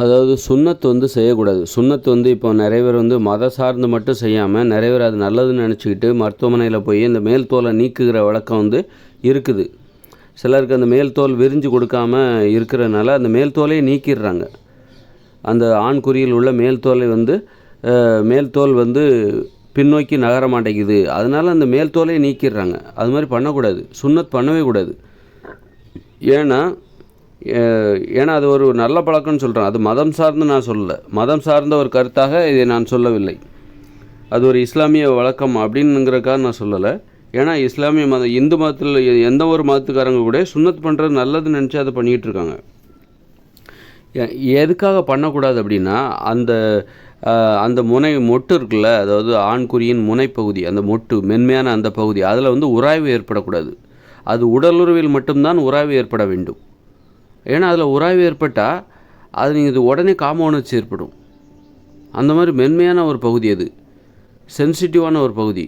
அதாவது சுன்னத் செய்யக்கூடாது. சுன்னத் இப்போ நிறைய பேர் மத சார்ந்து மட்டும் செய்யாமல் நிறைய பேர் அது நல்லதுன்னு நினச்சிக்கிட்டு மருத்துவமனையில் போய் இந்த மேல் தோலை நீக்குகிற வழக்கம் இருக்குது. சிலருக்கு அந்த மேல் தோல் விரிஞ்சு கொடுக்காம இருக்கிறதுனால அந்த மேல் தோலையே நீக்கிடுறாங்க. அந்த ஆண்குறியில் உள்ள மேல் தோலை மேல் தோல் பின்னோக்கி நகர மாட்டேங்குது, அதனால் அந்த மேல் தோலையே நீக்கிடுறாங்க. அது மாதிரி பண்ணக்கூடாது, சுன்னத் பண்ணவே கூடாது. ஏன்னா அது ஒரு நல்ல பழக்கம்னு சொல்கிறேன். அது மதம் சார்ந்து நான் சொல்லலை, மதம் சார்ந்த ஒரு கருத்தாக இதை நான் சொல்லவில்லை. அது ஒரு இஸ்லாமிய வழக்கம் அப்படின்னுங்கிறக்காக நான் சொல்லலை. ஏன்னா இஸ்லாமிய மதம், இந்து மதத்தில் எந்த ஒரு மதத்துக்காரங்க கூட சுன்னத் பண்ணுறது நல்லதுன்னு நினச்சி அதை பண்ணிக்கிட்டு இருக்காங்க. எதுக்காக பண்ணக்கூடாது அப்படின்னா, அந்த முனை மொட்டு இருக்குல்ல, அதாவது ஆண்குறியின் முனைப்பகுதி, அந்த மொட்டு மென்மையான அந்த பகுதி, அதில் உராய்வு ஏற்படக்கூடாது. அது உடலுறவில் மட்டும்தான் உராய்வு ஏற்பட வேண்டும். ஏன்னா அதில் உராய்வு ஏற்பட்டால் அது நீங்கள் இது உடனே காம உணர்ச்சி ஏற்படும். அந்த மாதிரி மென்மையான ஒரு பகுதி, அது சென்சிட்டிவான ஒரு பகுதி,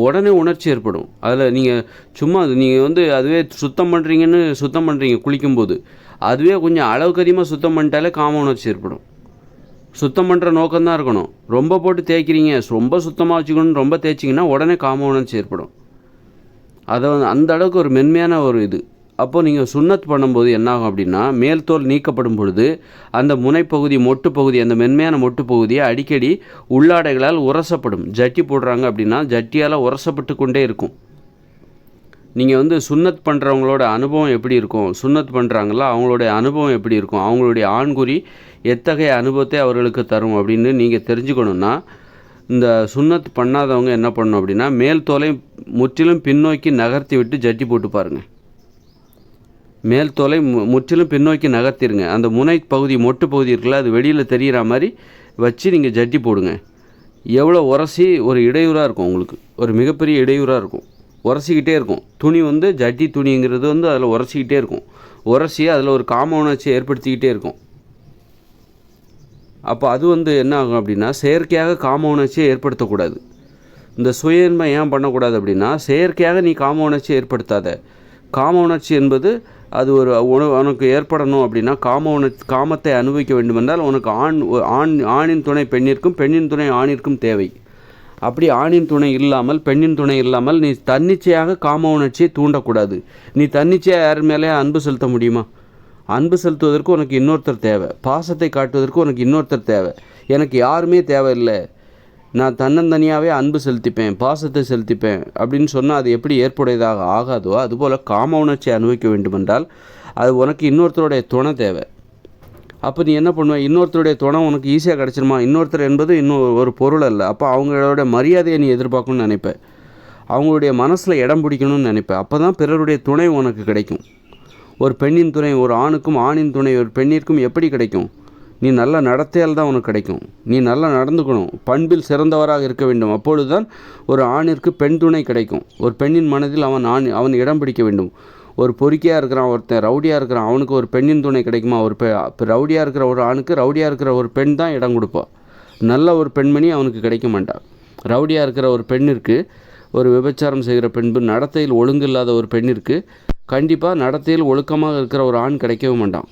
உடனே உணர்ச்சி ஏற்படும். அதில் நீங்கள் சும்மா நீங்கள் அதுவே சுத்தம் பண்ணுறீங்க குளிக்கும்போது, அதுவே கொஞ்சம் அளவுக்கு அதிகமாக சுத்தம் பண்ணிட்டாலே காம உணர்ச்சி ஏற்படும். சுத்தம் பண்ணுற நோக்கம்தான் இருக்கணும். ரொம்ப போட்டு தேய்க்கிறீங்க, ரொம்ப சுத்தமாக வச்சுக்கணும், ரொம்ப தேய்ச்சிங்கன்னா உடனே காம உணர்ச்சி ஏற்படும். அதை அந்த அளவுக்கு ஒரு மென்மையான ஒரு இது. அப்போது நீங்கள் சுன்னத் பண்ணும்போது என்னாகும் அப்படின்னா, மேல் தோல் நீக்கப்படும் பொழுது அந்த முனைப்பகுதி மொட்டு பகுதி, அந்த மென்மையான மொட்டு பகுதியை அடிக்கடி உள்ளாடைகளால் உரசப்படும். ஜட்டி போடுறாங்க அப்படின்னா ஜட்டியால் உரசப்பட்டு கொண்டே இருக்கும். நீங்கள் சுன்னத் பண்ணுறவங்களோட அனுபவம் எப்படி இருக்கும், சுன்னத் பண்ணுறாங்களா அவங்களுடைய அனுபவம் எப்படி இருக்கும், அவங்களுடைய ஆண்குறி எத்தகைய அனுபவத்தை அவர்களுக்கு தரும் அப்படின்னு நீங்கள் தெரிஞ்சுக்கணுன்னா, இந்த சுன்னத் பண்ணாதவங்க என்ன பண்ணணும் அப்படின்னா, மேல் தோலை முற்றிலும் பின்னோக்கி நகர்த்தி விட்டு ஜட்டி போட்டு பாருங்கள். மேல் தோலை முற்றிலும் பின்னோக்கி நகர்த்திடுங்க. அந்த முனை பகுதி மொட்டு பகுதி இருக்குல்ல, அது வெளியில் தெரிகிற மாதிரி வச்சு நீங்கள் ஜட்டி போடுங்க. எவ்வளோ உரசி ஒரு இடையூறாக இருக்கும், உங்களுக்கு ஒரு மிகப்பெரிய இடையூறாக இருக்கும். உரசிக்கிட்டே இருக்கும். துணி ஜட்டி துணிங்கிறது அதில் உரசிக்கிட்டே இருக்கும். உரசி அதில் ஒரு காம உணர்ச்சியை ஏற்படுத்திக்கிட்டே இருக்கும். அப்போ அது என்ன ஆகும் அப்படின்னா, செயற்கையாக காம உணர்ச்சியை ஏற்படுத்தக்கூடாது. இந்த சுய இன்பம் ஏன் பண்ணக்கூடாது அப்படின்னா, செயற்கையாக நீ காம உணர்ச்சியை ஏற்படுத்தாத. காம உணர்ச்சி என்பது அது ஒரு உனக்கு ஏற்படணும் அப்படின்னா, காமத்தை அனுபவிக்க வேண்டுமென்றால் உனக்கு ஆணின் துணை பெண்ணிற்கும், பெண்ணின் துணை ஆணிற்கும் தேவை. அப்படி ஆணின் துணை இல்லாமல், பெண்ணின் துணை இல்லாமல் நீ தன்னிச்சையாக காம உணர்ச்சியை தூண்டக்கூடாது. நீ தன்னிச்சையாக யார் மேலே அன்பு செலுத்த முடியுமா? அன்பு செலுத்துவதற்கு உனக்கு இன்னொருத்தர் தேவை. பாசத்தை காட்டுவதற்கு உனக்கு இன்னொருத்தர் தேவை. எனக்கு யாருமே தேவையில்லை, நான் தன்னந்தனியாகவே அன்பு செலுத்திப்பேன், பாசத்தை செலுத்திப்பேன் அப்படின்னு சொன்னால் அது எப்படி ஏற்புடையதாக ஆகாதோ, அதுபோல் காம உணர்ச்சியை அனுபவிக்க வேண்டுமென்றால் அது உனக்கு இன்னொருத்தருடைய துணை தேவை. அப்போ நீ என்ன பண்ணுவ? இன்னொருத்தருடைய துணை உனக்கு ஈஸியாக கிடச்சிருமா? இன்னொருத்தர் என்பது இன்னும் ஒரு பொருள் அல்ல. அப்போ அவங்களோட மரியாதையை நீ எதிர்பார்க்கணும்னு நினைப்ப, அவங்களுடைய மனசில் இடம் பிடிக்கணும்னு நினைப்ப. அப்போ தான் பிறருடைய துணை உனக்கு கிடைக்கும். ஒரு பெண்ணின் துணை ஒரு ஆணுக்கும், ஆணின் துணை ஒரு பெண்ணிற்கும் எப்படி கிடைக்கும்? நீ நல்ல நடத்தையால் தான் உனக்கு கிடைக்கும். நீ நல்லா நடந்துக்கணும், பண்பில் சிறந்தவராக இருக்க வேண்டும். அப்பொழுது தான் ஒரு ஆணிற்கு பெண் துணை கிடைக்கும். ஒரு பெண்ணின் மனதில் அவன் இடம் பிடிக்க வேண்டும். ஒரு பொறுக்கியாக இருக்கிறான், ஒருத்தன் ரவுடியாக இருக்கிறான், அவனுக்கு ஒரு பெண்ணின் துணை கிடைக்குமா? ரவுடியாக இருக்கிற ஒரு ஆணுக்கு ரவுடியாக இருக்கிற ஒரு பெண் தான் இடம் கொடுப்பா. நல்ல ஒரு பெண்மணி அவனுக்கு கிடைக்க மாட்டான். ரவுடியாக இருக்கிற ஒரு பெண்ணிற்கு, ஒரு விபச்சாரம் செய்கிற பெண்பு, நடத்தையில் ஒழுங்கு இல்லாத ஒரு பெண்ணிற்கு கண்டிப்பாக நடத்தையில் ஒழுக்கமாக இருக்கிற ஒரு ஆண் கிடைக்கவே மாட்டான்.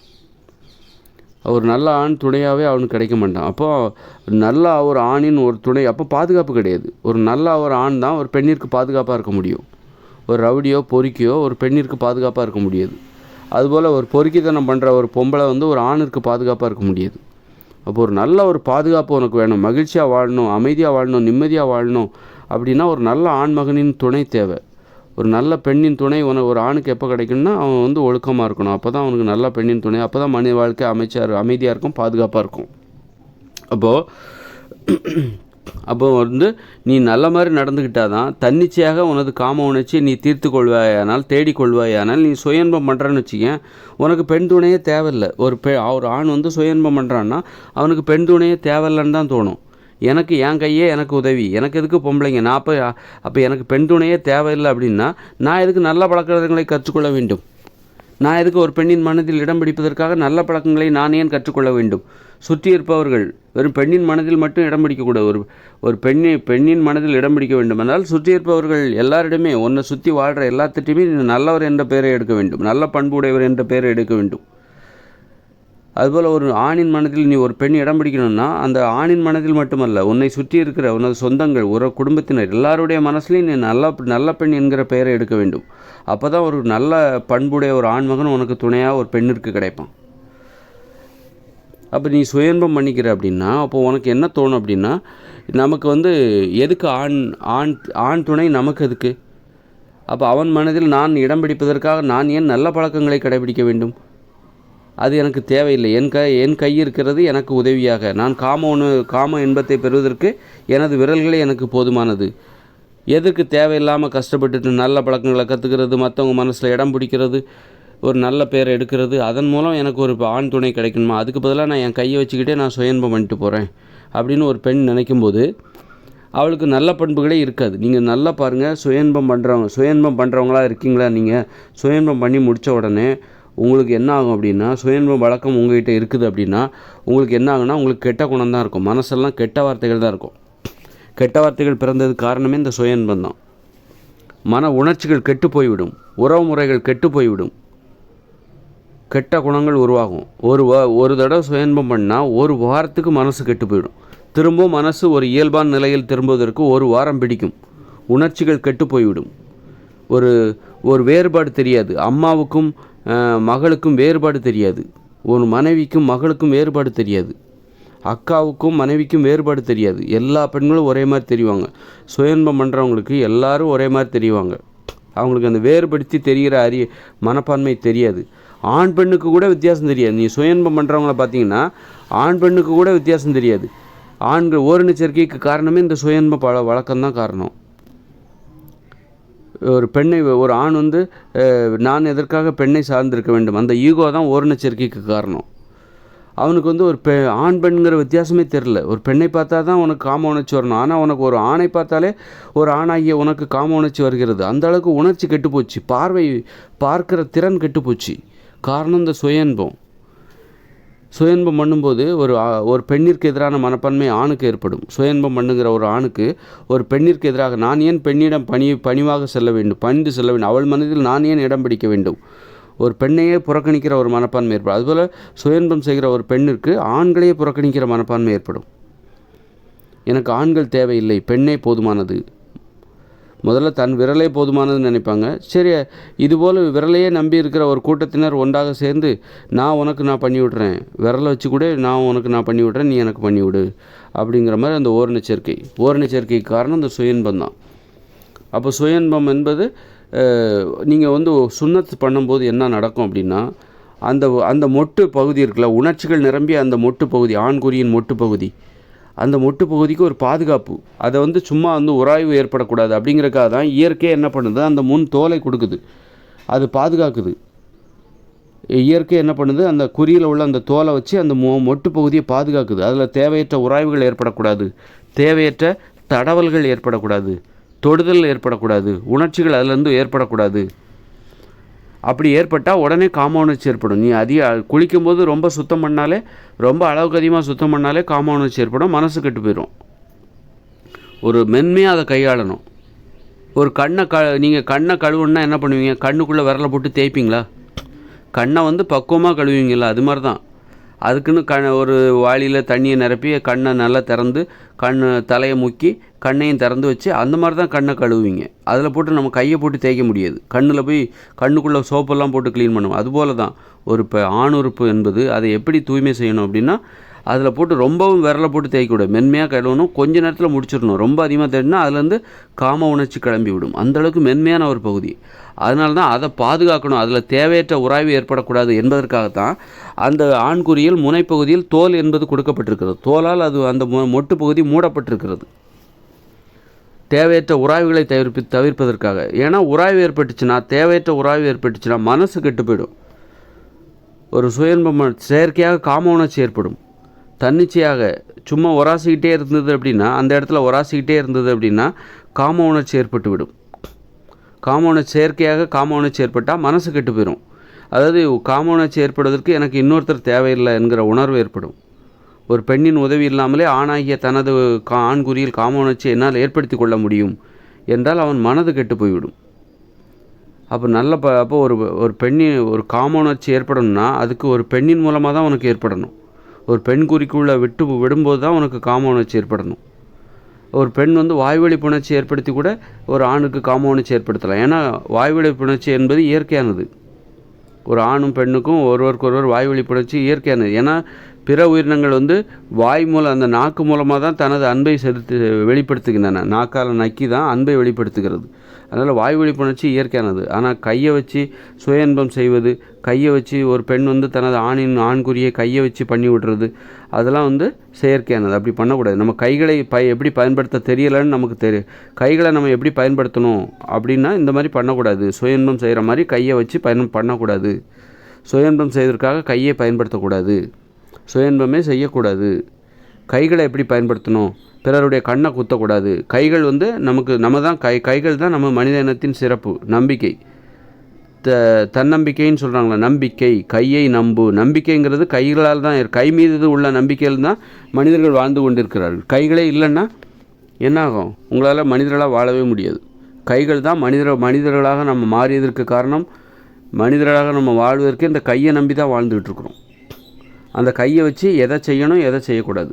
ஒரு நல்ல ஆண் துணையாகவே அவனுக்கு கிடைக்க மாட்டான். அப்போது நல்ல ஒரு ஆணின் ஒரு துணை, அப்போ பாதுகாப்பு கிடையாது. ஒரு நல்ல ஒரு ஆண் தான் ஒரு பெண்ணிற்கு பாதுகாப்பாக இருக்க முடியும். ஒரு ரவுடியோ பொறுக்கியோ ஒரு பெண்ணிற்கு பாதுகாப்பாக இருக்க முடியாது. அதுபோல் ஒரு பொறுக்கித்தனம் பண்ணுற ஒரு பொம்பளை ஒரு ஆணிற்கு பாதுகாப்பாக இருக்க முடியாது. அப்போ ஒரு நல்ல ஒரு பாதுகாப்பு உனக்கு வேணும். மகிழ்ச்சியாக வாழணும், அமைதியாக வாழணும், நிம்மதியாக வாழணும் அப்படின்னா ஒரு நல்ல ஆண்மகனின் துணை தேவை. ஒரு நல்ல பெண்ணின் துணை ஒரு ஆணுக்கு எப்போ கிடைக்கும்னா, அவன் ஒழுக்கமாக இருக்கணும். அப்போ தான் அவனுக்கு நல்ல பெண்ணின் துணை. அப்போ தான் மனித வாழ்க்கை அமைதியாக இருக்கும், பாதுகாப்பாக இருக்கும். அப்போது நீ நல்ல மாதிரி நடந்துக்கிட்டால் தான் தன்னிச்சையாக உனது காம உணர்ச்சியை நீ தீர்த்து கொள்வாயானால், தேடிக்கொள்வாயானால், நீ சுயன்பம் பண்ணுறான்னு வச்சுக்க, உனக்கு பெண் துணையே தேவையில்லை. ஒரு ஆண் சுயன்பம் பண்ணுறான்னா அவனுக்கு பெண் துணையே தேவையில்லைன்னு தான் தோணும். எனக்கு என் கையே எனக்கு உதவி, எனக்கு எதுக்கு பொம்பளைங்க, நான் அப்போ எனக்கு பெண் துணையே தேவையில்லை அப்படின்னா நான் எதுக்கு நல்ல பழக்கங்களை கற்றுக்கொள்ள வேண்டும்? நான் எதுக்கு ஒரு பெண்ணின் மனதில் இடம் பிடிப்பதற்காக நல்ல பழக்கங்களை நான் ஏன் கற்றுக்கொள்ள வேண்டும்? சுற்றி இருப்பவர்கள் வெறும் பெண்ணின் மனதில் மட்டும் இடம் பிடிக்கக்கூடாது. ஒரு பெண்ணின் மனதில் இடம் பிடிக்க வேண்டும் என்றால் சுற்றி இருப்பவர்கள் எல்லாரிடமே, உன்னை சுற்றி வாழ்கிற எல்லாத்திட்டையுமே நல்லவர் என்ற பெயரை எடுக்க வேண்டும், நல்ல பண்புடையவர் என்ற பெயரை எடுக்க வேண்டும். அதுபோல் ஒரு ஆணின் மனதில் நீ ஒரு பெண் இடம் பிடிக்கணும்னா அந்த ஆணின் மனதில் மட்டுமல்ல, உன்னை சுற்றி இருக்கிற உனது சொந்தங்கள், ஒரு குடும்பத்தினர் எல்லாருடைய மனசுலையும் நீ நல்ல பெண் என்கிற பெயரை எடுக்க வேண்டும். அப்போ தான் ஒரு நல்ல பண்புடைய ஒரு ஆண்மகன் உனக்கு துணையாக ஒரு பெண்ணிற்கு கிடைப்பான். அப்போ நீ சுயன்பம் பண்ணிக்கிற அப்படின்னா அப்போது உனக்கு என்ன தோணும் அப்படின்னா, நமக்கு எதுக்கு ஆண் துணை நமக்கு எதுக்கு? அப்போ அவன் மனதில் நான் இடம் பிடிப்பதற்காக நான் ஏன் நல்ல பழக்கங்களை கடைபிடிக்க வேண்டும்? அது எனக்கு தேவையில்லை. என் கை இருக்கிறது எனக்கு உதவியாக. நான் காம இன்பத்தை பெறுவதற்கு எனது விரல்களே எனக்கு போதுமானது. எதற்கு தேவையில்லாமல் கஷ்டப்பட்டுட்டு நல்ல பழக்கங்களை கற்றுக்கிறது, மற்றவங்க மனசில் இடம் பிடிக்கிறது, ஒரு நல்ல பேரை எடுக்கிறது, அதன் மூலம் எனக்கு ஒரு ஆண் துணை கிடைக்கணுமா? அதுக்கு பதிலாக நான் என் கையை வச்சுக்கிட்டே நான் சுயன்பம் பண்ணிட்டு போகிறேன் அப்படின்னு ஒரு பெண் நினைக்கும்போது அவளுக்கு நல்ல பண்புகளே இருக்காது. நீங்கள் நல்லா பாருங்கள், சுயன்பம் பண்ணுறவங்களா இருக்கீங்களா? நீங்கள் சுயன்பம் பண்ணி முடித்த உடனே உங்களுக்கு என்ன ஆகும் அப்படின்னா, சுயன்பம் வழக்கம் உங்கள்கிட்ட இருக்குது அப்படின்னா உங்களுக்கு என்ன ஆகுனா, உங்களுக்கு கெட்ட குணம் தான் இருக்கும். மனசெல்லாம் கெட்ட வார்த்தைகள் தான் இருக்கும். கெட்ட வார்த்தைகள் பிறந்ததுக்கு காரணமே இந்த சுயன்பம் தான். மன உணர்ச்சிகள் கெட்டு போய்விடும், உறவு முறைகள் கெட்டு போய்விடும், கெட்ட குணங்கள் உருவாகும். ஒரு தடவை சுயன்பம் பண்ணால் ஒரு வாரத்துக்கு மனசு கெட்டு போயிடும். திரும்பவும் மனசு ஒரு இயல்பான நிலையில் திரும்புவதற்கு ஒரு வாரம் பிடிக்கும். உணர்ச்சிகள் கெட்டு போய்விடும். ஒரு வேறுபாடு தெரியாது. அம்மாவுக்கும் மகளுக்கும் வேறுபாடு தெரியாது. ஒரு மனைவிக்கும் மகளுக்கும் வேறுபாடு தெரியாது. அக்காவுக்கும் மனைவிக்கும் வேறுபாடு தெரியாது. எல்லா பெண்களும் ஒரே மாதிரி தெரிவாங்க. சுயன்பம் பண்ணுறவங்களுக்கு எல்லாரும் ஒரே மாதிரி தெரிவாங்க. அவங்களுக்கு அந்த வேறுபடுத்தி தெரிகிற மனப்பான்மை தெரியாது. ஆண் பெண்ணுக்கு கூட வித்தியாசம் தெரியாது. நீ சுயன்பம் பண்ணுறவங்கள பார்த்தீங்கன்னா ஆண் பெண்ணுக்கு கூட வித்தியாசம் தெரியாது. ஆண்கள் ஓரின சேர்க்கைக்கு காரணமே இந்த சுயன்ப வழக்கம்தான் காரணம். ஒரு ஆண் நான் எதற்காக பெண்ணை சார்ந்திருக்க வேண்டும், அந்த ஈகோ தான் ஓரின சேர்க்கைக்கு காரணம். அவனுக்கு ஒரு ஆண் பெண்கிற வித்தியாசமே தெரில. ஒரு பெண்ணை பார்த்தா தான் உனக்கு காம உணர்ச்சி வரணும். ஆனால் உனக்கு ஒரு ஆணை பார்த்தாலே ஒரு ஆணாகிய உனக்கு காம உணர்ச்சி வருகிறது. அந்த அளவுக்கு உணர்ச்சி கெட்டுப்போச்சு, பார்க்கிற திறன் கெட்டுப்போச்சு. காரணம் இந்த சுயன்பம் பண்ணும்போது ஒரு பெண்ணிற்கு எதிரான மனப்பான்மை ஆணுக்கு ஏற்படும். சுயன்பம் பண்ணுகிற ஒரு ஆணுக்கு ஒரு பெண்ணிற்கு எதிராக நான் ஏன் பெண்ணிடம் பணிவாக செல்ல வேண்டும், பணிந்து செல்ல வேண்டும், அவள் மனதில் நான் ஏன் இடம் பிடிக்க வேண்டும், ஒரு பெண்ணையே புறக்கணிக்கிற ஒரு மனப்பான்மை ஏற்படும். அதுபோல் சுயன்பம் செய்கிற ஒரு பெண்ணிற்கு ஆண்களையே புறக்கணிக்கிற மனப்பான்மை ஏற்படும். எனக்கு ஆண்கள் தேவையில்லை, பெண்ணே போதுமானது. முதல்ல தன் விரலே போதுமானதுன்னு நினைப்பாங்க. சரி, இதுபோல் விரலையே நம்பி இருக்கிற ஒரு கூட்டத்தினர் ஒன்றாக சேர்ந்து நான் பண்ணி விட்றேன், விரலை வச்சு கூட நான் பண்ணி விட்றேன், நீ எனக்கு பண்ணி விடு அப்படிங்கிற மாதிரி அந்த ஓரின சேர்க்கைக்கு காரணம் இந்த சுயன்பம் தான். அப்போ சுயன்பம் என்பது நீங்கள் சுன்னத்து பண்ணும்போது என்ன நடக்கும் அப்படின்னா, அந்த மொட்டு பகுதி இருக்குல்ல, உணர்ச்சிகள் நிரம்பி அந்த மொட்டு பகுதி, ஆண்குறியின் மொட்டு பகுதி, அந்த மொட்டு பகுதிக்கு ஒரு பாதுகாப்பு. அதை சும்மா உராய்வு ஏற்படக்கூடாது அப்படிங்கிறக்காக தான் இயற்கையை என்ன பண்ணுது, அந்த முன் தோலை கொடுக்குது, அது பாதுகாக்குது. இயற்கை என்ன பண்ணுது, அந்த குறியில் உள்ள அந்த தோலை வச்சு அந்த மொட்டு பகுதியை பாதுகாக்குது. அதில் தேவையற்ற உராய்வுகள் ஏற்படக்கூடாது, தேவையற்ற தடவல்கள் ஏற்படக்கூடாது, தொடுதல் ஏற்படக்கூடாது, உணர்ச்சிகள் அதிலேருந்து ஏற்படக்கூடாது. அப்படி ஏற்பட்டால் உடனே காம உணர்ச்சி ஏற்படும். நீ குளிக்கும்போது ரொம்ப சுத்தம் பண்ணாலே, ரொம்ப அளவுக்கு அதிகமாக சுத்தம் பண்ணாலே காம உணர்ச்சி ஏற்படும், மனசு கெட்டு போயிடும். ஒரு மென்மையாக அதை கையாளணும். ஒரு நீங்கள் கண்ணை கழுவுன்னா என்ன பண்ணுவீங்க, கண்ணுக்குள்ளே விரலை போட்டு தேய்ப்பீங்களா? கண்ணை பக்குவமாக கழுவீங்களா? அது மாதிரி தான். அதுக்குன்னு ஒரு வாளியில் தண்ணியை நிரப்பி கண்ணை நல்லா திறந்து தலையை முக்கி கண்ணையும் திறந்து வச்சு அந்த மாதிரி தான் கண்ணை கழுவுவீங்க. அதில் போட்டு நம்ம கையை போட்டு தேய்க்க முடியாது. கண்ணில் போய் கண்ணுக்குள்ளே சோப்பெல்லாம் போட்டு க்ளீன் பண்ணுவோம். அதுபோல் தான் ஒரு ஆணுறுப்பு என்பது அதை எப்படி தூய்மை செய்யணும் அப்படின்னா, அதில் போட்டு ரொம்பவும் விரலை போட்டு தேய்க்கக்கூடாது, மென்மையாக கழுவணும், கொஞ்ச நேரத்தில் முடிச்சிடணும். ரொம்ப அதிகமாக தேடினா அதுலேருந்து காம உணர்ச்சி கிளம்பி விடும். அந்தளவுக்கு மென்மையான ஒரு பகுதி. அதனால தான் அதை பாதுகாக்கணும். அதில் தேவையற்ற உராய்வு ஏற்படக்கூடாது என்பதற்காகத்தான் அந்த ஆண்குறியில் முனைப்பகுதியில் தோல் என்பது கொடுக்கப்பட்டிருக்கிறது. தோலால் அந்த மொட்டு பகுதி மூடப்பட்டிருக்கிறது, தேவையற்ற உராய்வுகளை தவிர்ப்பதற்காக. ஏன்னா தேவையற்ற உராய்வு ஏற்பட்டுச்சுன்னா மனசு கெட்டு போயிடும். ஒரு சுயன்பம் செயற்கையாக காம உணர்ச்சி ஏற்படும். தன்னிச்சையாக சும்மா உராசிக்கிட்டே இருந்தது அப்படின்னா, அந்த இடத்துல உராசிக்கிட்டே இருந்தது அப்படின்னா காம உணர்ச்சி ஏற்பட்டு விடும். செயற்கையாக காம உணர்ச்சி ஏற்பட்டால் மனசு கெட்டு போயிடும். அதாவது காம உணர்ச்சி ஏற்படுவதற்கு எனக்கு இன்னொருத்தர் தேவையில்லை என்கிற உணர்வு ஏற்படும். ஒரு பெண்ணின் உதவி இல்லாமலே ஆணாகிய தனது ஆண்குறியில் காம உணர்ச்சியை என்னால் ஏற்படுத்தி கொள்ள முடியும் என்றால் அவன் மனது கெட்டு போய்விடும். அப்போ அப்போ ஒரு ஒரு காம உணர்ச்சி ஏற்படணும்னா அதுக்கு ஒரு பெண்ணின் மூலமாக தான் உனக்கு ஏற்படணும். ஒரு பெண் குறிக்குள்ளே விடும்போது தான் உனக்கு காம உணர்ச்சி ஏற்படணும். ஒரு பெண் வாய்வழி புணர்ச்சி ஏற்படுத்தி கூட ஒரு ஆணுக்கு காம உணர்ச்சி ஏற்படுத்தலாம். ஏன்னா வாய்வழி புணர்ச்சி என்பது இயற்கையானது. ஒரு ஆணும் பெண்ணுக்கும் ஒருவருக்கொருவர் வாய்வழி புணர்ச்சி இயற்கையானது. ஏன்னா பிற உயிரினங்கள் வாய் மூலம் அந்த நாக்கு மூலமாக தான் தனது அன்பை வெளிப்படுத்துகின்றன. நாக்கால் நக்கி தான் அன்பை வெளிப்படுத்துகிறது. அதனால் வாய்வழி புணர்ச்சி இயற்கையானது. ஆனால் கையை வச்சு சுய இன்பம் செய்வது, கையை வச்சு ஒரு பெண் தனது ஆண்குறியை கையை வச்சு பண்ணி விடுறது, அதெல்லாம் செயற்கையானது. அப்படி பண்ணக்கூடாது. நம்ம கைகளை எப்படி பயன்படுத்த தெரியலைன்னு நமக்கு தெரியும். கைகளை நம்ம எப்படி பயன்படுத்தணும் அப்படின்னா இந்த மாதிரி பண்ணக்கூடாது. சுய இன்பம் செய்கிற மாதிரி கையை வச்சு பண்ணக்கூடாது. சுய இன்பம் செய்வதற்காக கையை பயன்படுத்தக்கூடாது. சுய இன்பமே செய்யக்கூடாது. கைகளை எப்படி பயன்படுத்தணும்? பிறருடைய கண்ணை குத்தக்கூடாது. கைகள் நம்ம தான் கைகள் தான் நம்ம மனித இனத்தின் சிறப்பு. நம்பிக்கை, தன்னம்பிக்கைன்னு சொல்கிறாங்களா, நம்பிக்கை, கையை நம்பு. நம்பிக்கைங்கிறது கைகளால் தான், கை மீது உள்ள நம்பிக்கையில் தான் மனிதர்கள் வாழ்ந்து கொண்டிருக்கிறார்கள். கைகளே இல்லைன்னா என்ன ஆகும்? உங்களால் மனிதர்களாக வாழவே முடியாது. கைகள் தான் மனிதர்களாக நம்ம மாறியதற்கு காரணம். மனிதர்களாக நம்ம வாழ்வதற்கு இந்த கையை நம்பி தான் வாழ்ந்துக்கிட்டு இருக்கிறோம். அந்த கையை வச்சு எதை செய்யணும், எதை செய்யக்கூடாது.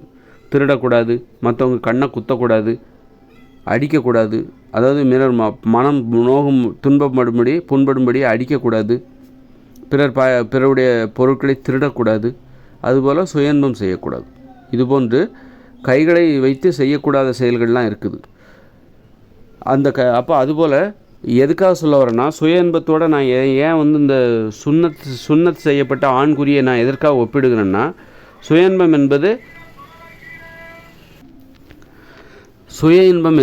திருடக்கூடாது, மற்றவங்க கண்ணை குத்தக்கூடாது, அடிக்கக்கூடாது. அதாவது மனம் நோகும் புண்படும்படி அடிக்கக்கூடாது. பிறருடைய பொருட்களை திருடக்கூடாது. அதுபோல் சுயன்பம் செய்யக்கூடாது. இதுபோன்று கைகளை வைத்து செய்யக்கூடாத செயல்கள்லாம் இருக்குது. அப்போ அதுபோல் எதுக்காக சொல்ல வரேன்னா, சுய இன்பத்தோடு நான் ஏன் இந்த சுன்னத் செய்யப்பட்ட ஆண்குறியை நான் எதற்காக ஒப்பிடுகிறேன்னா, சுய இன்பம்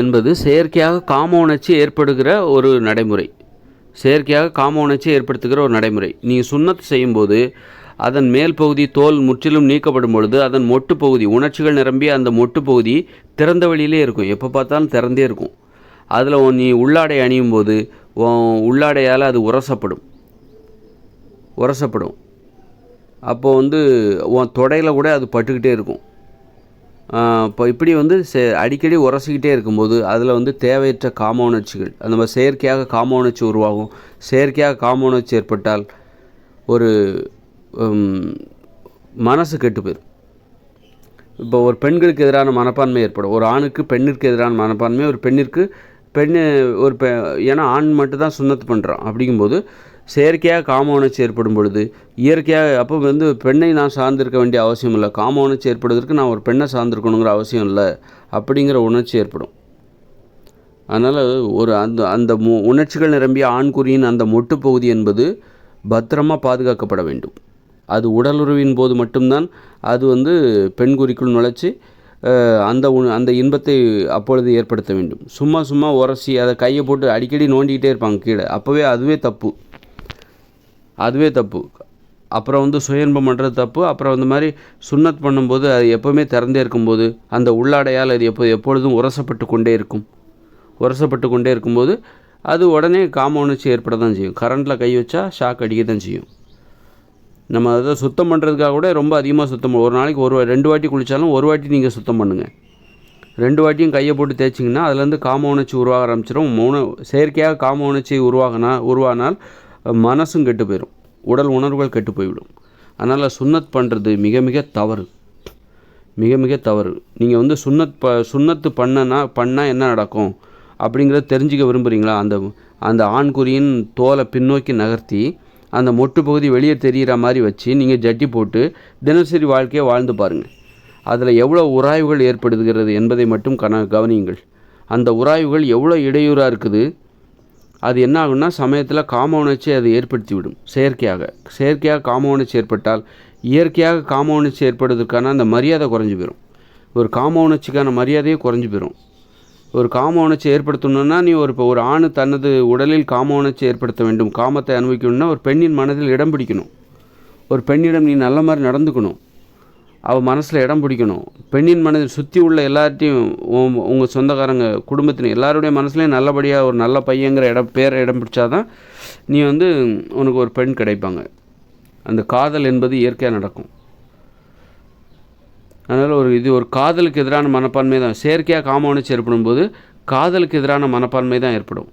என்பது செயற்கையாக காம உணர்ச்சி ஏற்படுகிற ஒரு நடைமுறை. நீங்கள் சுன்னத் செய்யும்போது அதன் மேல் பகுதி தோல் முற்றிலும் நீக்கப்படும் பொழுது அதன் மொட்டு பகுதி, உணர்ச்சிகள் நிரம்பிய அந்த மொட்டு பகுதி திறந்த வழியிலே இருக்கும். எப்போ பார்த்தாலும் திறந்தே இருக்கும். அதில் நீ உள்ளாடை அணியும் போது உள்ளாடையால் அது உரசப்படும். அப்போது உன் தொடையில் கூட அது பட்டுக்கிட்டே இருக்கும். இப்போ இப்படி அடிக்கடி உரசிக்கிட்டே இருக்கும்போது அதில் தேவையற்ற காம உணர்ச்சிகள், அந்த மாதிரி செயற்கையாக காம உணர்ச்சி உருவாகும். செயற்கையாக காம உணர்ச்சி ஏற்பட்டால் ஒரு மனசு கெட்டு போயிடும். இப்போ ஒரு பெண்களுக்கு எதிரான மனப்பான்மை ஏற்படும். ஒரு ஆணுக்கு பெண்ணிற்கு எதிரான மனப்பான்மை, ஒரு பெண்ணிற்கு ஏன்னா ஆண் மட்டும்தான் சுன்னத்து பண்ணுறான். அப்படிங்கும்போது செயற்கையாக காம உணர்ச்சி ஏற்படும் பொழுது இயற்கையாக அப்போ பெண்ணை நான் சார்ந்திருக்க வேண்டிய அவசியம் இல்லை. காம உணர்ச்சி ஏற்படுவதற்கு நான் ஒரு பெண்ணை சார்ந்திருக்கணுங்கிற அவசியம் இல்லை அப்படிங்கிற உணர்ச்சி ஏற்படும். அதனால் அந்த உணர்ச்சிகள் நிரம்பிய ஆண்குறியின் அந்த மொட்டு பகுதி என்பது பத்திரமாக பாதுகாக்கப்பட வேண்டும். அது உடலுறவின் போது மட்டும்தான் அது பெண் குறிக்குள் நுழைச்சி அந்த இன்பத்தை அப்பொழுது ஏற்படுத்த வேண்டும். சும்மா உரசி அதை கையை போட்டு அடிக்கடி நோண்டிக்கிட்டே இருப்பாங்க கீழே. அப்போவே அதுவே தப்பு. அப்புறம் சுய இன்பம் பண்ணுறது தப்பு. அப்புறம் மாதிரி சுன்னத் பண்ணும்போது அது எப்போவுமே திறந்தே இருக்கும்போது அந்த உள்ளாடையால் அது எப்பொழுதும் உரசப்பட்டு கொண்டே இருக்கும்போது அது உடனே காம உணர்ச்சி ஏற்பட தான் செய்யும். கரண்டில் கை வச்சா ஷாக் அடிக்க தான் செய்யும். நம்ம அதை சுத்தம் பண்ணுறதுக்காக கூட ரொம்ப அதிகமாக சுத்தம் ஒரு நாளைக்கு 2 வாட்டி குளித்தாலும் 1 வாட்டி நீங்கள் சுத்தம் பண்ணுங்கள். 2 வாட்டியும் கையை போட்டு தேய்ச்சிங்கன்னா அதுலேருந்து காம உணர்ச்சி உருவாக ஆரம்பிச்சிடும். செயற்கையாக காம உணர்ச்சி உருவானால் மனசும் கெட்டு போயிடும், உடல் உணர்வுகள் கெட்டு போய்விடும். அதனால் சுன்னத் பண்ணுறது மிக மிக தவறு. நீங்கள் சுன்னத்து பண்ணால் என்ன நடக்கும் அப்படிங்கிறத தெரிஞ்சுக்க விரும்புகிறீங்களா? அந்த ஆண்குறியின் தோலை பின்னோக்கி நகர்த்தி அந்த மொட்டு பகுதி வெளியே தெரிகிற மாதிரி வச்சு நீங்கள் ஜட்டி போட்டு தினசரி வாழ்க்கையை வாழ்ந்து பாருங்கள். அதில் எவ்வளோ உராய்வுகள் ஏற்படுகிறது என்பதை மட்டும் கவனியுங்கள். அந்த உராய்வுகள் எவ்வளோ இடையூறாக இருக்குது. அது என்ன ஆகுன்னா சமயத்தில் காம உணர்ச்சி அது ஏற்படுத்தி விடும். செயற்கையாக காம உணர்ச்சி ஏற்பட்டால் இயற்கையாக காம உணர்ச்சி ஏற்படுவதற்கான அந்த மரியாதை குறைஞ்சி போயிடும். ஒரு காம உணர்ச்சிக்கான மரியாதையே குறைஞ்சி போயிடும். ஒரு காம உணர்ச்சி ஏற்படுத்தணுன்னா நீ ஒரு ஆண் தனது உடலில் காம உணர்ச்சி ஏற்படுத்த வேண்டும், காமத்தை அனுபவிக்கணும்னா ஒரு பெண்ணின் மனதில் இடம் பிடிக்கணும். ஒரு பெண்ணிடம் நீ நல்ல மாதிரி நடந்துக்கணும், அவள் மனசில் இடம் பிடிக்கணும். பெண்ணின் மனதில் சுற்றி உள்ள எல்லார்ட்டையும் உங்கள் சொந்தக்காரங்க குடும்பத்தின் எல்லாருடைய மனசுலையும் நல்லபடியாக ஒரு நல்ல பையங்கிற பேரை இடம் பிடிச்சாதான் நீ உனக்கு ஒரு பெண் கிடைப்பாங்க. அந்த காதல் என்பது இயற்கையாக நடக்கும். அதனால் இது ஒரு காதலுக்கு எதிரான மனப்பான்மை தான். செயற்கையாக காம உணர்ச்சி ஏற்படும் போது காதலுக்கு எதிரான மனப்பான்மை தான் ஏற்படும்.